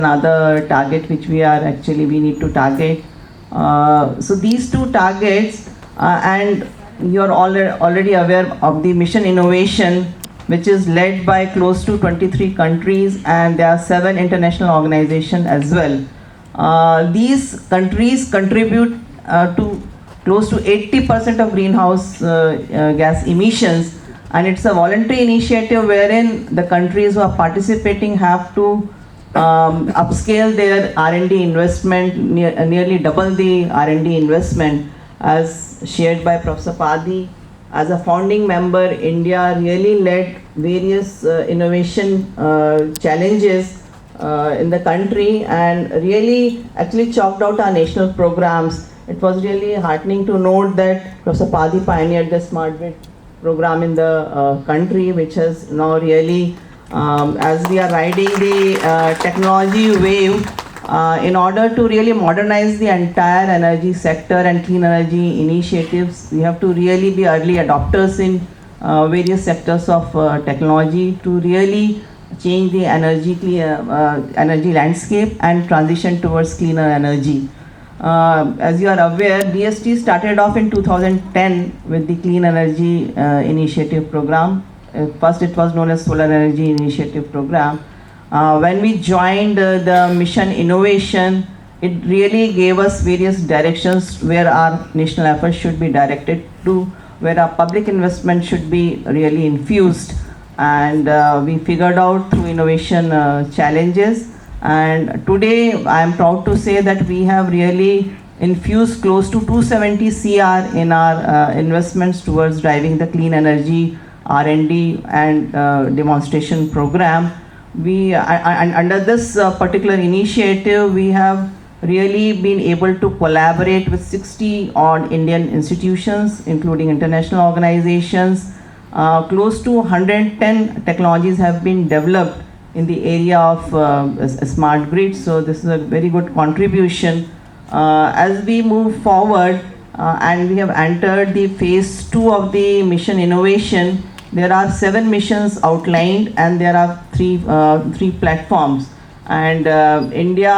another target which we need to target. So these two targets, and you're already aware of the mission innovation, which is led by close to 23 countries, and there are 7 international organizations as well. These countries contribute to close to 80% of greenhouse gas emissions, and it's a voluntary initiative wherein the countries who are participating have to upscale their R&D investment, nearly double the R&D investment, as shared by Professor Padi. As a founding member, India really led various innovation challenges in the country and really actually chalked out our national programs. It was really heartening to note that Professor Padi pioneered the Smart Grid program in the country, which has now really, as we are riding the technology wave, in order to really modernize the entire energy sector and clean energy initiatives, we have to really be early adopters in various sectors of technology to really change the energy landscape and transition towards cleaner energy. As you are aware, DST started off in 2010 with the Clean Energy Initiative Program. First it was known as Solar Energy Initiative Program. When we joined the mission innovation, it really gave us various directions where our national efforts should be directed to, where our public investment should be really infused. And we figured out through innovation challenges. And today I am proud to say that we have really infused close to 270 CR in our investments towards driving the clean energy R&D and demonstration program. Under this particular initiative, we have really been able to collaborate with 60 odd Indian institutions, including international organizations. Close to 110 technologies have been developed in the area of smart grid. So this is a very good contribution. As we move forward and we have entered the phase 2 of the mission innovation, there are 7 missions outlined and there are three platforms. And India